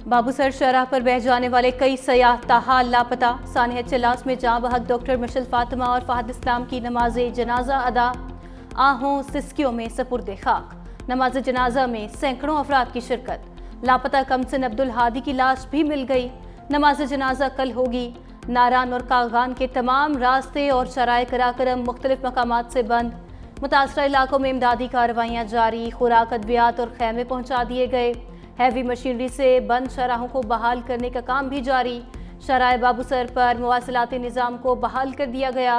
बाबूसर शराह पर बह जाने वाले कई सयाह ताहाल लापता। सानिया चिल्लास में जाँ बहक डॉक्टर मिशेल फातिमा और फहद इस्लाम की नमाज जनाजा अदा। आहों सिस्कियों में सपुर्द खाक। नमाज जनाजा में सैकड़ों अफराद की शिरकत। लापता कमसिन अब्दुल हादी की लाश भी मिल गई। नमाज जनाजा कल होगी। नारान और कागान के तमाम रास्ते और शराय कराकरम मुख्तलिफ मकामात से बंद। मुतासरा इलाकों में इमदादी कार्रवाइयाँ जारी। खुराक अद्वियात और खैमे पहुँचा दिए गए। हैवी मशीनरी से बंद शराहों को बहाल करने का काम भी जारी। शराय बाबूसर पर मवासिलाती निज़ाम को बहाल कर दिया गया।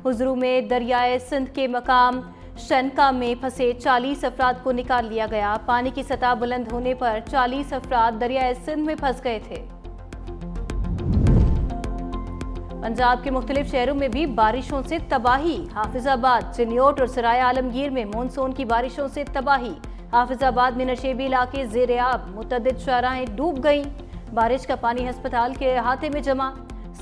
हुजरू में दरियाए सिंध के मकाम शनका में फंसे 40 अफराद को निकाल लिया गया। पानी की सतह बुलंद होने पर 40 अफराद दरियाए सिंध में फंस गए थे। पंजाब के मुख्तलिफ शहरों में भी बारिशों से तबाही। हाफिजाबाद, चिन्योट और सराय आलमगीर में मानसून की बारिशों से तबाही। हाफिजाबाद में नशेबी इलाके ज़ेरे आब, मुतअद्दिद शाहराहें डूब गईं। बारिश का पानी अस्पताल के अहाते में जमा।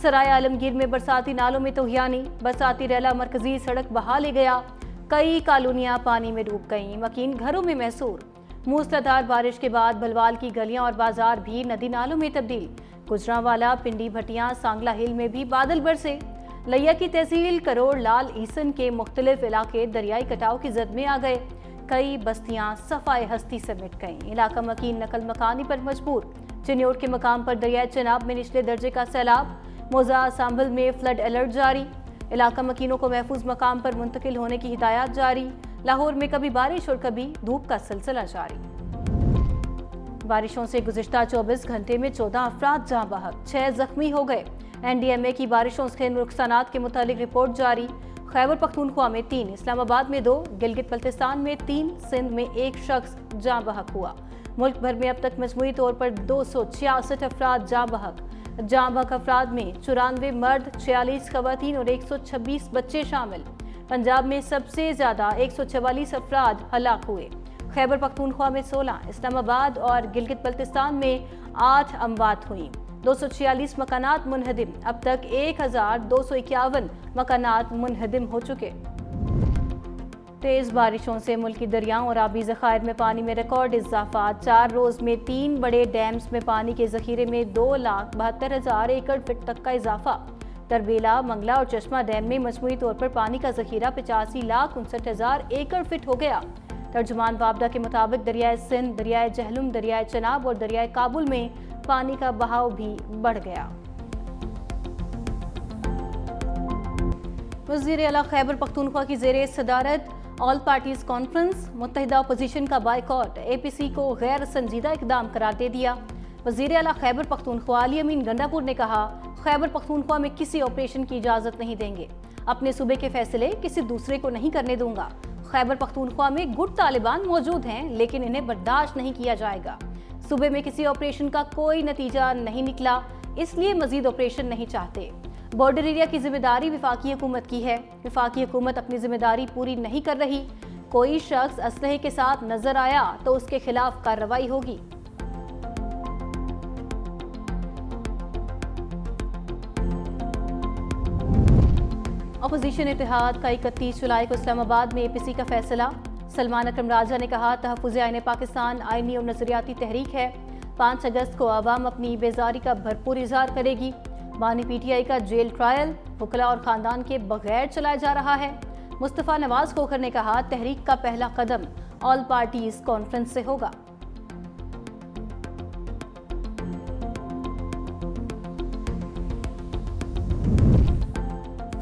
सराय आलमगीर में बरसाती नालों में तोहियानी। बरसाती रेला मरकजी सड़क बहा ले गया। कई कॉलोनियां पानी में डूब गईं। मकीन घरों में महसूर। मूसलाधार बारिश के बाद भलवाल की गलियां और बाजार भी नदी नालों में तब्दील। गुजरांवाला, पिंडी, भटियां, सांगला हिल में भी बादल बरसे। लिया की तहसील करोड़ लाल ईसन के मुख्तलिफ इलाके दरियाई कटाव की जद में आ गए। कई बस्तियां सफाए हस्ती से मिट गईं। इलाका मकीन नकल मकानी पर मजबूर। चिन्योट के मकाम पर दरियाए चनाब में निचले दर्जे का सैलाब। मोजा सांभल में फ्लड अलर्ट जारी। इलाका मकीनों को महफूज मकाम पर मुंतकिल होने की हिदायत जारी। लाहौर में कभी बारिश और कभी धूप का सिलसिला जारी। बारिशों से गुज़िश्ता 24 घंटे में 14 अफराद जाँ बहक, 6 जख्मी हो गए। NDMA की बारिशों से नुकसानात के मुतालिक रिपोर्ट जारी। खैबर पख्तूनख्वा में 3, इस्लामाबाद में 2, गिलगित बल्तिस्तान में 3, सिंध में 1 शख्स जाँ बहक हुआ। मुल्क भर में अब तक मजमूई तौर पर 266 अफराद जाँ बहक। जाँ बहक अफराद में 94 मर्द, 46 खवातीन और 126 बच्चे शामिल। पंजाब में सबसे ज़्यादा 144 अफराद हलाक हुए। खैबर पख्तूनख्वा में 16, इस्लामाबाद और गिलगित बल्तिस्तान में 8 अमवात हुई। 246 मकानात मुनहदिम। अब तक 1251 मकानात मुनहदिम हो चुके। तेज़ बारिशों से मुल्की दरियाओं और आबी ज़खायर में पानी में रिकॉर्ड इजाफा। 4 रोज़ में 3 बड़े डैम्स में पानी के ज़खीरे में 2,72,000 एकड़ फिट तक का इजाफा। तरबेला, मंगला और चश्मा डैम में मजमूई तौर पर पानी का ज़खीरा 85,59,000 एकड़ फिट हो गया। तर्जुमान वाबदा के मुताबिक दरियाए सिंध, दरियाए जहलुम, दरियाए चनाब और दरियाए काबुल में पानी का बहाव भी बढ़ गया। वज़ीर आला खैबर पख्तूनख्वा की ज़ेरे सदारत ऑल पार्टीज कॉन्फ्रेंस। मुत्तहिदा अपोजिशन का बाइकॉट APC को गैर संजीदा इकदाम करार दे दिया। वज़ीर आला खैबर पख्तूनख्वा अली अमीन गंडापुर ने कहा, खैबर पख्तूनख्वा में किसी ऑपरेशन की इजाज़त नहीं देंगे। अपने सूबे के फैसले किसी दूसरे को नहीं करने दूंगा। खैबर पख्तूनख्वा में गुट तालिबान मौजूद हैं, लेकिन इन्हें बर्दाश्त नहीं किया जाएगा। सूबे में किसी ऑपरेशन का कोई नतीजा नहीं निकला, इसलिए मजीद ऑपरेशन नहीं चाहते। बॉर्डर एरिया की जिम्मेदारी विफाकी हुकूमत की है। विफाकी हुकूमत अपनी जिम्मेदारी पूरी नहीं कर रही। कोई शख्स असलहे के साथ नजर आया तो उसके खिलाफ कार्रवाई होगी। अपोजिशन इत्तेहाद का 31 जुलाई को इस्लामाबाद में APC का फैसला। सलमान अकरम राजा ने कहा, तहफ़्फ़ुज़ आईन पाकिस्तान आईनी और नज़रियाती तहरीक है। 5 अगस्त को आवाम अपनी बेजारी का भरपूर इज़हार करेगी। बानी PTI का जेल ट्रायल वकला और ख़ानदान के बगैर चलाया जा रहा है। मुस्तफ़ा नवाज खोखर ने कहा, तहरीक का पहला कदम ऑल पार्टीज कॉन्फ्रेंस से होगा।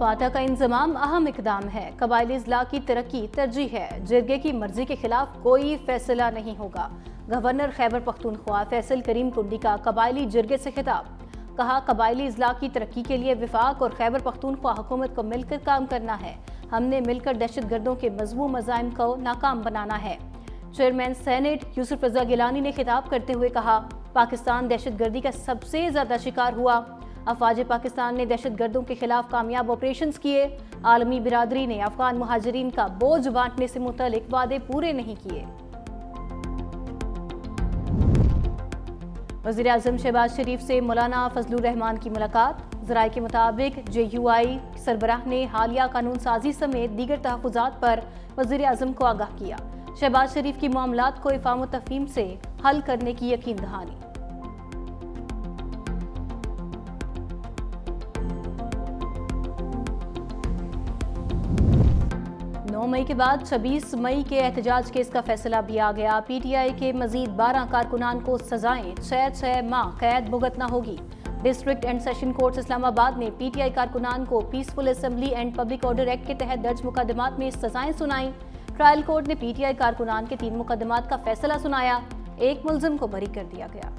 फातह का इंजमाम अहम इकदाम है। कबायली इजला की तरक्की तरजीह है। जिरगे की मर्जी के खिलाफ कोई फैसला नहीं होगा। गवर्नर खैबर पख्तूनख्वा फैसल करीम कुंडी का कबायली जिरगे से खिताब। कहा, कबायली इजला की तरक्की के लिए विफाक और खैबर पख्तूनख्वा हुकूमत को मिलकर काम करना है। हमने मिलकर दहशत गर्दों के मजमूम मज़ाइम को नाकाम बनाना है। चेयरमैन सेनेट यूसुफ रजा गिलानी ने खिताब करते हुए कहा, पाकिस्तान दहशत गर्दी का सबसे ज़्यादा शिकार हुआ। अफवाज पाकिस्तान ने दहशत गर्दों के खिलाफ कामयाब ऑपरेशंस किए। आलमी बिरादरी ने अफगान मुहाजिरीन का बोझ बांटने से मुतालिक वादे पूरे नहीं किए। वज़ीर आज़म शहबाज शरीफ से मौलाना फजलुर रहमान की मुलाकात। ज़राए के मुताबिक JUI सरबराह ने हालिया कानून साजी समेत दीगर तहफ़्फ़ुज़ात पर वज़ीर आज़म को आगाह किया। शहबाज शरीफ की मामलात को इफ़ाम व तफ़हीम से हल करने की यकीन दहानी। 9 मई के बाद 26 मई के एहतजाज केस का फैसला भी आ गया। पीटीआई के मजीद 12 कारकुनान को सजाएं 6 माह कैद भुगतना होगी। District and session court Islamabad ने पीटीआई कारकुनान को peaceful assembly and public order act के तहत दर्ज मुकदमात में सजाएं सुनाई। ट्रायल कोर्ट ने पीटीआई कारकुनान के 3 मुकदमात का फैसला सुनाया। एक मुलजिम को बरी कर दिया गया।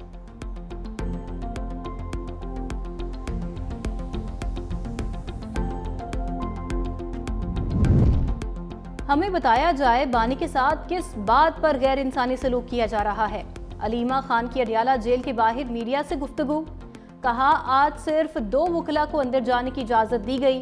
हमें बताया जाए बानी के साथ किस बात पर गैर इंसानी सलूक किया जा रहा है। अलीमा खान की अडियाला जेल के बाहर मीडिया से गुफ्तगू। कहा आज सिर्फ 2 वकला को अंदर जाने की इजाजत दी गई।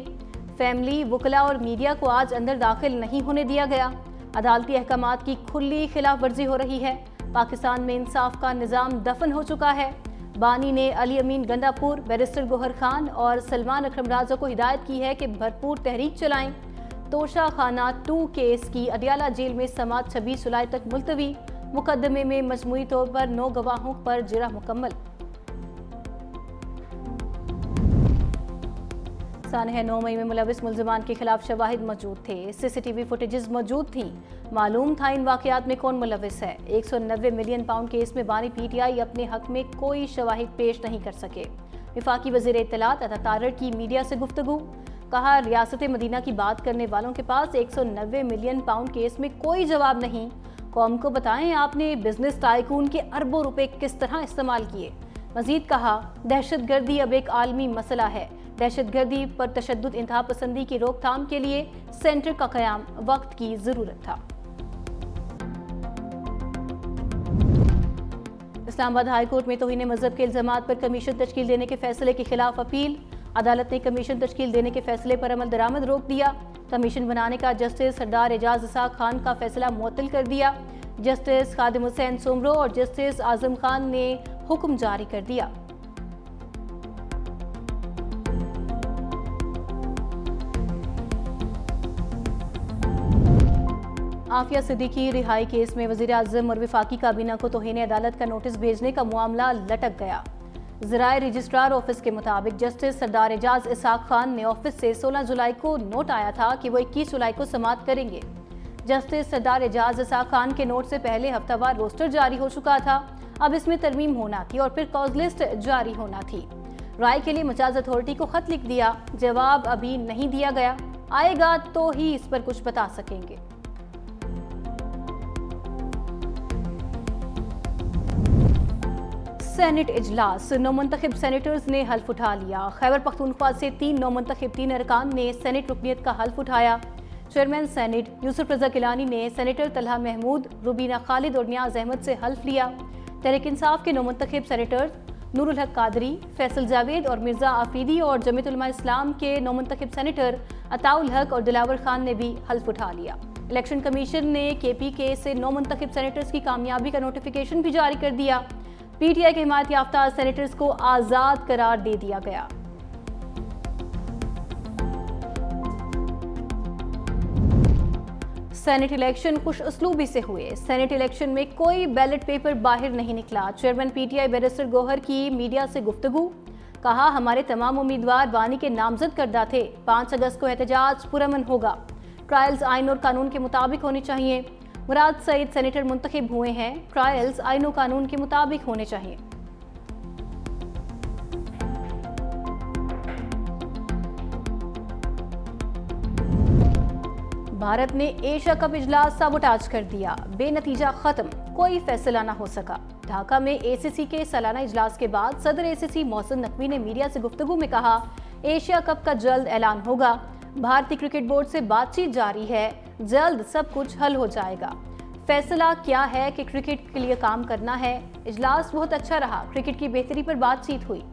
फैमिली, वकला और मीडिया को आज अंदर दाखिल नहीं होने दिया गया। अदालती अहकामात की खुली खिलाफ वर्जी हो रही है। पाकिस्तान में इंसाफ का निज़ाम दफन हो चुका है। बानी ने अली अमीन गंडापुर, बैरिस्टर गोहर खान और सलमान अकरम राजा को हिदायत की है कि भरपूर तहरीक चलाएं। तोशा खाना 2 केस की अडियाला जेल में समाअत 26 जुलाई तक मुलतवी। मुकदमे में मजमूई तौर पर 9 गवाहों पर जिरा मुकम्मल। सानह 9 मई में मुलविस मुल्ज़िमान के खिलाफ शवाहिद मौजूद थे। सीसीटीवी फुटेजेस मौजूद थी। मालूम था इन वाक़यात में कौन मुलविस है। 190 मिलियन पाउंड केस में बानी पीटीआई अपने हक में कोई शवाहिद पेश नहीं कर सके। वफाकी वज़ीर इत्तलात अता तारड़ की मीडिया से गुफ्तगू। कहा रियासत मदीना की बात करने वालों के पास 190 मिलियन पाउंड केस में कोई जवाब नहीं। कौम को बताएं आपने बिजनेस टाइकून के अरबों रुपए किस तरह इस्तेमाल किए। मजीद कहा दहशतगर्दी अब एक आलमी मसला है। दहशतगर्दी पर तशद्दुद, इंतहा पसंदी की रोकथाम के लिए सेंटर का क़याम वक्त की ज़रूरत था। इस्लामाबाद हाई कोर्ट में तौहीन मजहब के इल्ज़ामात पर कमीशन तश्कील देने के फैसले के खिलाफ अपील। अदालत ने कमीशन तश्कील देने के फैसले पर अमल दरामद रोक दिया। कमीशन बनाने का जस्टिस सरदार एजाज इसाक खान का फैसला मुअत्तल कर दिया। जस्टिस खादिम हुसैन सुमरो और जस्टिस आजम खान ने हुक्म जारी कर दिया। आफिया सिद्दीकी रिहाई केस में वज़ीर आज़म और वफाकी काबीना को तौहीन अदालत का नोटिस भेजने का मामला लटक गया। ज़राए रजिस्ट्रार ऑफिस के मुताबिक जस्टिस सरदार एजाज इसाक खान ने ऑफिस से 16 जुलाई को नोट आया था कि वो 21 जुलाई को समाअत करेंगे। जस्टिस सरदार एजाज इसाक खान के नोट से पहले हफ्तावार रोस्टर जारी हो चुका था। अब इसमें तरमीम होना थी और फिर कॉज लिस्ट जारी होना थी। राय के लिए मजाज अथॉरिटी को खत लिख दिया। जवाब अभी नहीं दिया गया, आएगा तो ही इस पर कुछ बता सकेंगे। सेनेट इजलास, नौमुंतखब सेनेटर्स ने हल्फ उठा लिया। खैबर पख्तूनख्वा से 3 नौमुंतखब 3 अरकान ने सेनेट रुकनियत का हल्फ उठाया। चेयरमैन सेनेट यूसुफ रजा गिलानी ने सेनेटर तलहा महमूद, रुबीना खालिद और नियाज अहमद से हल्फ लिया। तहरीक इंसाफ के नौमुंतखब सेनेटर्स नूरुल हक कादरी, फैसल जावेद और मिर्जा आफरीदी और जमीयत उलमा इस्लाम के नौमुंतखब सेनेटर अताउल हक और दिलावर खान ने भी हल्फ उठा लिया। इलेक्शन कमीशन ने KPK से नौमुंतखब सेनेटर्स की कामयाबी का नोटिफिकेशन भी जारी कर दिया। पीटीआई के हिमायत याफ्ता सेनेटर्स को आज़ाद करार दे दिया गया। सेनेट इलेक्शन खुश उसलूबी से हुए। सेनेट इलेक्शन में कोई बैलेट पेपर बाहर नहीं निकला। चेयरमैन पीटीआई बैरिस्टर गोहर की मीडिया से गुफ्तगू। कहा हमारे तमाम उम्मीदवार बानी के नामजद करदा थे। 5 अगस्त को एहतजाज पुरअमन होगा। ट्रायल्स आइन और कानून के मुताबिक होनी चाहिए। मुराद सईद सेनेटर मुंतखब हुए हैं। ट्रायल्स आइन और कानून के मुताबिक होने चाहिए। भारत ने एशिया कप इजलास साबोटाज कर दिया। बेनतीजा खत्म, कोई फैसला ना हो सका। ढाका में ACC के सालाना इजलास के बाद सदर ACC मोहसिन नकवी ने मीडिया से गुफ्तगू में कहा एशिया कप का जल्द ऐलान होगा। भारतीय क्रिकेट बोर्ड से बातचीत जारी है, जल्द सब कुछ हल हो जाएगा। फैसला क्या है कि क्रिकेट के लिए काम करना है। इजलास बहुत अच्छा रहा, क्रिकेट की बेहतरी पर बातचीत हुई।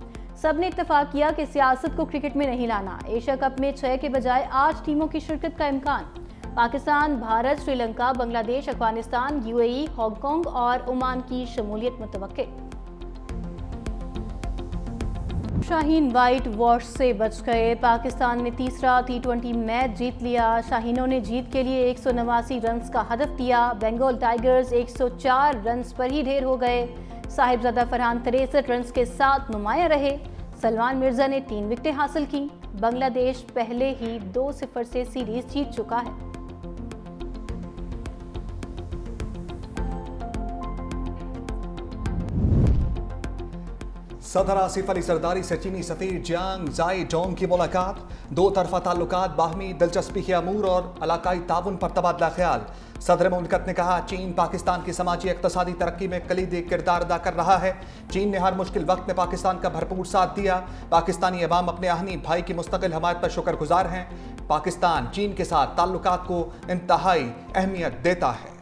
सबने इत्तेफाक किया कि सियासत को क्रिकेट में नहीं लाना। एशिया कप में 6 के बजाय 8 टीमों की शिरकत का इम्कान। पाकिस्तान, भारत, श्रीलंका, बांग्लादेश, अफगानिस्तान, UAE, हांगकांग और ओमान की शमूलियत मुतवक्के। शाहीन वाइट वॉश से बच गए। पाकिस्तान ने तीसरा T20 मैच जीत लिया। शाहीनों ने जीत के लिए 189 रन्स का हदफ दिया। बंगाल टाइगर्स 104 रन्स पर ही ढेर हो गए। साहिबजादा फरहान 63 रन्स के साथ नुमायां रहे। सलमान मिर्जा ने 3 विकेटें हासिल की। बांग्लादेश पहले ही 2-0 से सीरीज जीत चुका है। सदर आसिफ अली जरदारी से चीनी सफीर जियांग जाई डोंग की मुलाकात। दो तरफा ताल्लुकात, बाहमी दिलचस्पी के अमूर और इलाकाई ताउन पर तबादला ख्याल। सदर मुमलिकत ने कहा, चीन पाकिस्तान की समाजी इक्तसादी तरक्की में कलीदी किरदार अदा कर रहा है। चीन ने हर मुश्किल वक्त में पाकिस्तान का भरपूर साथ दिया। पाकिस्तानी अवाम अपने आहनी भाई की मुस्तकिल हमायत पर शुक्रगुजार हैं। पाकिस्तान चीन के साथ ताल्लुकात को इंतहाई अहमियत देता है।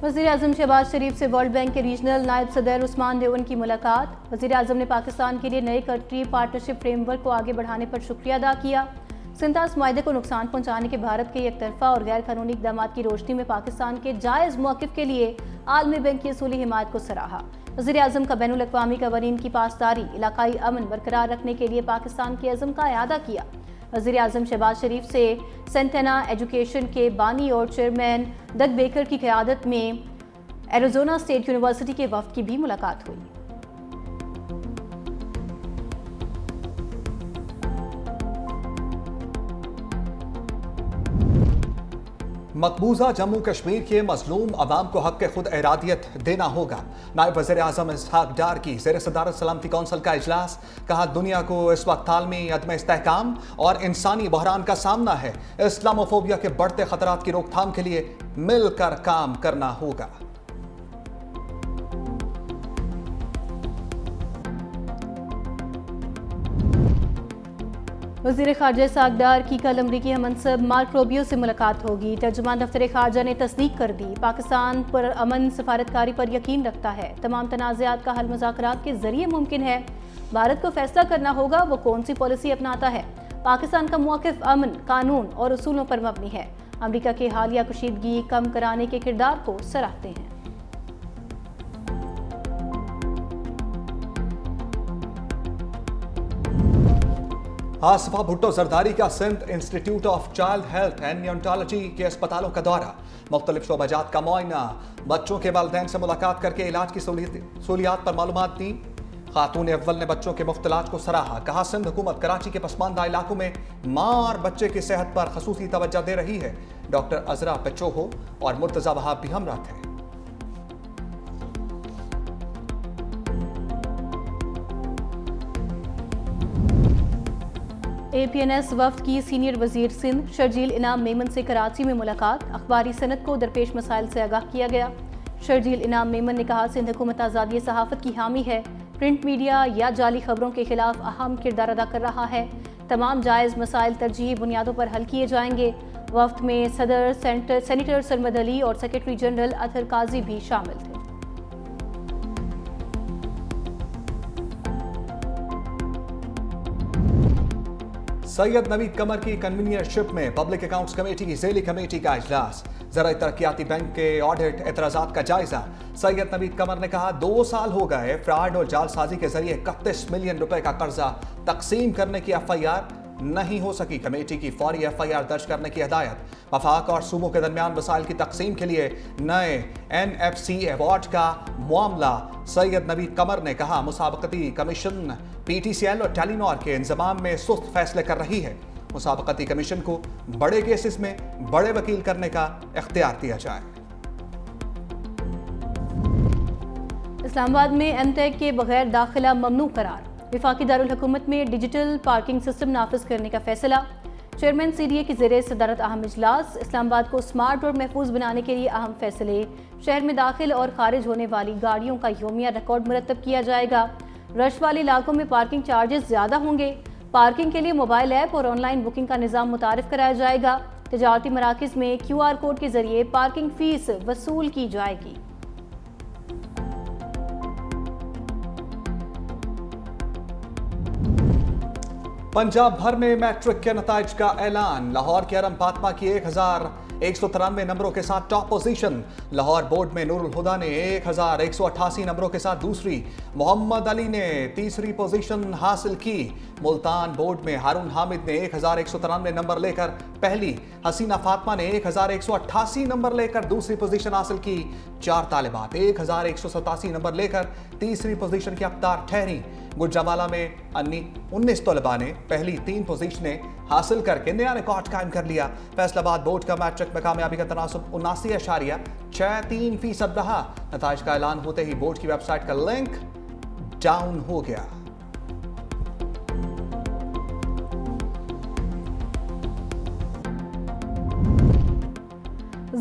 वज़ीर-ए-आज़म शहबाज शरीफ से वर्ल्ड बैंक के रीजनल नायब सदर उस्मान देवन की मुलाकात। वज़ीर-ए-आज़म ने पाकिस्तान के लिए नए कंट्री पार्टनरशिप फ्रेमवर्क को आगे बढ़ाने पर शुक्रिया अदा किया। सिंतास मुआहदे को नुकसान पहुंचाने के भारत के एक तरफा और गैर कानूनी इक़दाम की रोशनी में पाकिस्तान के जायज़ मौक़िफ़ के लिए आलमी बैंक की असूली हिमायत को सराहा। वज़ीर-ए-आज़म का बैनुल-अक़वामी क़वानीन की पासदारी, इलाकाई अमन बरकरार रखने के लिए पाकिस्तान के अज़्म का इआदा किया। वज़ीर-ए-आज़म शहबाज शरीफ से सेंटेना एजुकेशन के बानी और चेयरमैन डग बेकर की क़यादत में एरिज़ोना स्टेट यूनिवर्सिटी के वफ़द की भी मुलाकात हुई। मकबूजा जम्मू कश्मीर के मजलूम अवाम को हक़ खुद इरादियत देना होगा। नायब वज़ीर आज़म इसहाक़ डार की ज़ेर सदारत सलामती कौंसिल का इजलास। कहा, दुनिया को इस वक्त आलमी अदम इस्तेहकाम और इंसानी बहरान का सामना है। इस्लामोफोबिया के बढ़ते खतरात की रोकथाम के लिए मिलकर काम करना होगा। वज़ीर ख़ारजा इसहाक़ डार की कल अमरीकी हमनसब मार्क रूबियो से मुलाकात होगी। तर्जुमान दफ्तर ख़ारजा ने तस्दीक कर दी। पाकिस्तान पर अमन सफारतकारी पर यकीन रखता है। तमाम तनाज़ात का हल मुज़ाकरात के ज़रिए मुमकिन है। भारत को फैसला करना होगा वो कौन सी पॉलिसी अपनाता है। पाकिस्तान का मौक़िफ़ अमन, कानून और उसूलों पर मबनी है। अमरीका के हालिया कशीदगी कम कराने के किरदार को सराहते हैं। आसिफा भुट्टो जरदारी का Sindh institute of child health and neurology के अस्पतालों का दौरा। मुख्तलिफ शोबाजात का मुआयना। बच्चों के वालिदैन से मुलाकात करके इलाज की सहूलियात पर मालूमात दी। खातून अव्वल ने बच्चों के मुफ्त इलाज को सराहा। कहा, सिंध हुकूमत कराची के पसमानदा इलाकों में माँ और बच्चे की सेहत पर खसूसी तवज्जो दे रही है। डॉक्टर अजरा पेचोहो और मुर्तजा वहाब भी हमरा थे। APNS वफ़द की सीनियर वज़ीर सिंध शर्जील इनाम मेमन से कराची में मुलाकात। अखबारी सनत को दरपेश मसाइल से आगाह किया गया। शर्जील इनाम मेमन ने कहा, सिंध हुकूमत आज़ादी सहाफ़त की हामी है। प्रिंट मीडिया या जाली खबरों के खिलाफ अहम किरदार अदा कर रहा है। तमाम जायज़ मसाइल तरजीही बुनियादों पर हल किए जाएंगे। वफ़द में सदर सेनेटर सरमद अली और सेक्रेटरी जनरल अतहर काजी भी शामिल थे। सैयद नवीद कमर की कन्वीनियरशिप में पब्लिक अकाउंट्स कमेटी की ज़ेली कमेटी का इजलास। ज़राई तरक्याती बैंक के ऑडिट एतराज़ात का जायजा। सैयद नवीद कमर ने कहा, 2 साल हो गए फ्रॉड और जालसाजी के जरिए 31 मिलियन रुपए का कर्जा तकसीम करने की FIR नहीं हो सकी। कमेटी की फौरी FIR दर्ज करने की हिदायत। वफाक और सूबों के दरमियान वसाइल की तकसीम के लिए नए NFC अवार्ड का मामला। सैयद नवीद कमर ने कहा, मुसाबकती कमीशन PTCL और टेलीनॉर के इंतजाम में सुस्त फैसले कर रही है। मुसाबकती कमीशन को बड़े केसेस में बड़े वकील करने का इख्तियार दिया जाए। इस्लामाबाद में MTech के बगैर दाखिला ममनू करार। वफाकी दारुल हुकूमत में डिजिटल पार्किंग सिस्टम नाफिज करने का फैसला। चेयरमैन CDA की ज़ेरे सदारत अहम इजलास। इस्लामाबाद को स्मार्ट और महफूज बनाने के लिए अहम फैसले। शहर में दाखिल और खारिज होने वाली गाड़ियों का योमिया रिकॉर्ड मुरतब किया जाएगा। रश वाले इलाकों में पार्किंग चार्जेस ज़्यादा होंगे। पार्किंग के लिए मोबाइल ऐप और ऑनलाइन बुकिंग का निज़ाम मुतारिफ कराया जाएगा। तजारती मराकिज़ में QR कोड के जरिए पार्किंग फीस वसूल की जाएगी। पंजाब भर में मैट्रिक के नताइज का ऐलान। लाहौर के अरम फातमा की 1193 नंबरों के साथ टॉप पोजीशन। लाहौर बोर्ड में नूरुल हुदा ने 1188 नंबरों के साथ दूसरी। मोहम्मद अली ने तीसरी पोजीशन हासिल की। मुल्तान बोर्ड में हारून हामिद ने 1193 नंबर लेकर पहली। हसीना फातमा ने 1188 नंबर लेकर दूसरी पोजीशन हासिल की। 4 तालिबात 1187 नंबर लेकर तीसरी पोजीशन की हकदार ठहरी। गुजरावाला में 19 तलबा ने पहली 3 पोजीशनें हासिल करके नया रिकॉर्ड कायम कर लिया। फैसलाबाद बोर्ड का मैट्रिक में कामयाबी का तनासुब 79.63% रहा। नताइज का ऐलान होते ही बोर्ड की वेबसाइट का लिंक डाउन हो गया।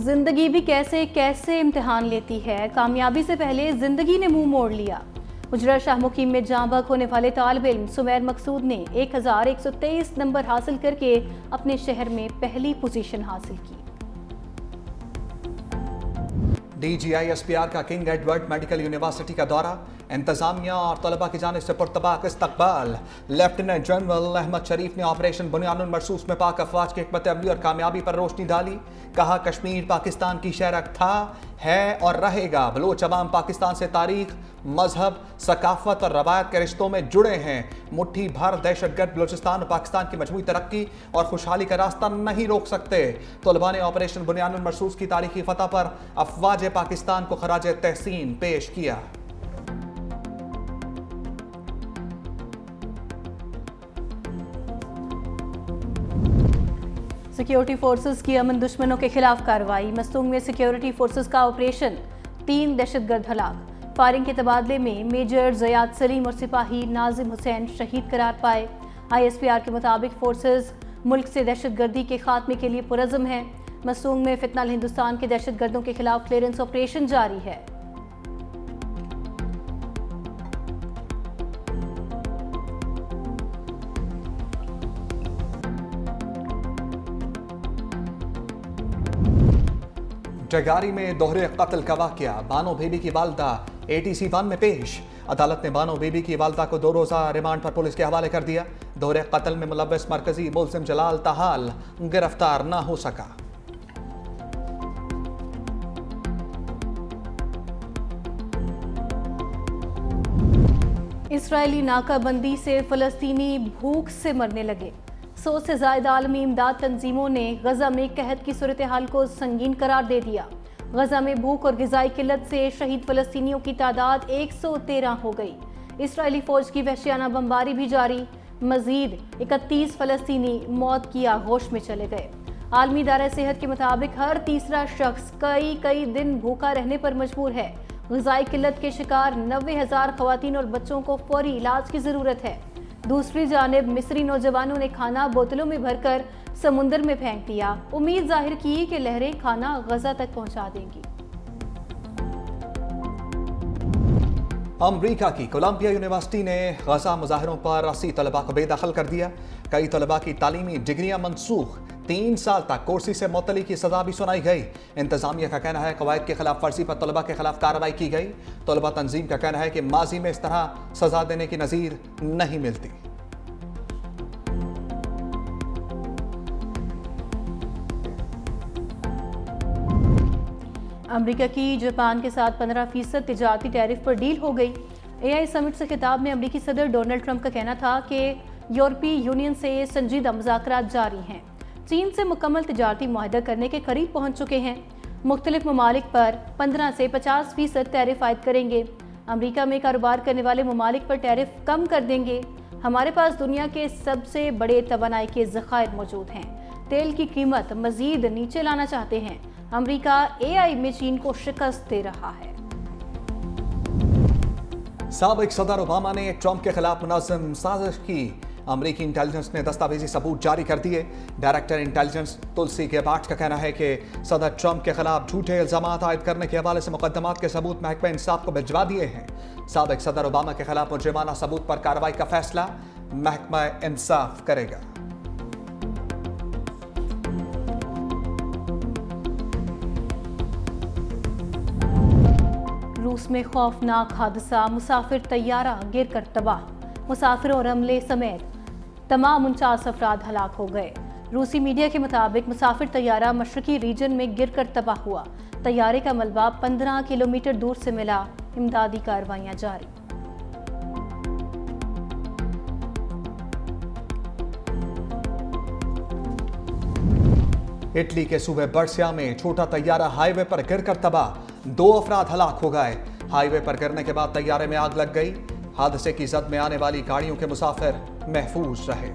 जिंदगी भी कैसे कैसे इम्तिहान लेती है। कामयाबी से पहले जिंदगी ने मुंह मोड़ लिया। गुजरा शाह मुकीम में जाँ बहक होने वाले तालिब इल्म सुमैर मकसूद ने 1123 नंबर हासिल करके अपने शहर में पहली पोजीशन हासिल की। DGISPR का किंग एडवर्ड मेडिकल यूनिवर्सिटी का दौरा, इंतजामिया और तलबा की जानिब से पुरतबाक इस्तकबाल। लेफ्टिनेंट जनरल अहमद शरीफ ने ऑपरेशन बुनियानुल मरसूस में पाक अफवाज की हिकमत अमली और कामयाबी पर रोशनी डाली। कहा कश्मीर पाकिस्तान की शहरक था, है और रहेगा। बलोच अवाम पाकिस्तान से तारीख, मजहब, सकाफत और रवायत के रिश्तों में जुड़े हैं। मुट्ठी भर दहशतगर्द बलोचिस्तान और पाकिस्तान की मजमूई तरक्की और खुशहाली का रास्ता नहीं रोक सकते। तलबा ने ऑपरेशन बुनियानुल मरसूस की तारीखी फतह पर अफवाज पाकिस्तान को खराज तहसीन पेश किया। सिक्योरिटी फोर्सेस की अमन दुश्मनों के खिलाफ कार्रवाई। मस्तूंग में सिक्योरिटी फोर्सेस का ऑपरेशन, 3 दहशतगर्द हलाक। फायरिंग के तबादले में मेजर जयाद सलीम और सिपाही नाजिम हुसैन शहीद करार पाए। ISPR के मुताबिक फोर्सेस मुल्क से दहशतगर्दी के खात्मे के लिए पुरज़म है। मस्तूंग में फितनल हिंदुस्तान के दहशतगर्दों के खिलाफ क्लियरेंस ऑपरेशन जारी है। जगारी में दोहरे कत्ल का वाकया। बानो बीबी की वालदा ATC 1 में पेश। अदालत ने बानो बीबी की वालदा को 2 रोज़ा रिमांड पर पुलिस के हवाले कर दिया। दोहरे कत्ल में मुलव्वस मरकजी मुल्जिम जलाल ताहाल गिरफ्तार न हो सका। इसराइली नाकाबंदी से फलस्तीनी भूख से मरने लगे। 100 से ज़ायद आलमी इमदाद तंजीमों ने गजा में कहत की सूरत हाल को संगीन करार दे दिया। गजा में भूख और ग़िज़ाई किल्लत से शहीद फ़लस्तीनियों की तादाद 113 हो गई। इसराइली फ़ौज की वहशियाना बमबारी भी जारी। मज़ीद 31 फ़लस्तीनी मौत की आगोश में चले गए। आलमी इदारा सेहत के मुताबिक हर तीसरा शख्स कई दिन भूखा रहने पर मजबूर है। ग़िज़ाई किल्लत के शिकार 90,000 ख़वातीन और बच्चों को फौरी इलाज की ज़रूरत है। दूसरी जानिब मिस्री नौजवानों ने खाना बोतलों में भरकर समुंदर में फेंक दिया। उम्मीद जाहिर की कि लहरें खाना गजा तक पहुंचा देंगी। अमरीका की कोलंबिया यूनिवर्सिटी ने गजा मुजाहिरों पर 80 तलबा को बेदखल कर दिया। कई तलबा की तालीमी डिग्रियां मनसूख। 3 साल तक कुर्सी से मुअत्तली की सजा भी सुनाई गई। इंतजामिया का कहना है कवायद के खिलाफ वर्जी पर तलबा के खिलाफ कार्रवाई की गई। तलबा तंजीम का कहना है कि माजी में इस तरह सजा देने की नज़ीर नहीं मिलती। अमेरिका की जापान के साथ 15% तिजारती टैरिफ पर डील हो गई। AI समिट से खिताब में अमेरिकी सदर डोनाल्ड ट्रंप का कहना था कि यूरोपीय यूनियन से संजीदा मुज़ाकरात जारी हैं। चीन से मुकम्मल तिजारती मुआहदा करने के करीब पहुंच चुके हैं। मुख्तलिफ ममालिक पर 15 से 50% टैरिफ आयद करेंगे। अमेरिका में कारोबार करने वाले ममालिक पर टैरिफ कम कर देंगे। हमारे पास दुनिया के सबसे बड़े तवानाई के ज़खायर मौजूद हैं। तेल की कीमत मजीद नीचे लाना चाहते हैं। अमेरिका AI में चीन को शिकस्त दे रहा है। साबिक सदर ओबामा ने ट्रंप के खिलाफ मुनज़्ज़म साजिश की। अमेरिकी इंटेलिजेंस ने दस्तावेजी सबूत जारी कर दिए। डायरेक्टर इंटेलिजेंस तुलसी गेबार्ट का कहना है कि सदर ट्रंप के खिलाफ झूठे इल्जामात आयद करने के हवाले से मुकदमात के सबूत महकमा इंसाफ को भिजवा दिए हैं। साबिक सदर ओबामा के खिलाफ मुजरिमाना सबूत पर कार्रवाई का फैसला महकमा इंसाफ करेगा। रूस में खौफनाक हादसा, मुसाफिर तैयारा गिर कर तबाह। मुसाफिरों और अमले समेत तमाम 49 अफराद हलाक हो गए। रूसी मीडिया के मुताबिक मुसाफिर तैयारा मशरकी रीजन में गिर कर तबाह हुआ। तैयारे का मलबा 15 किलोमीटर दूर से मिला। इमदादी कार्रवाइयां जारी। इटली के सूबे बर्सिया में छोटा तैयारा हाईवे पर गिरकर तबाह। 2 अफराद हलाक हो गए। हाईवे पर गिरने के बाद तैयारे में आग लग गई। हादसे की जद में आने वाली गाड़ियों के मुसाफिर महफूज रहे।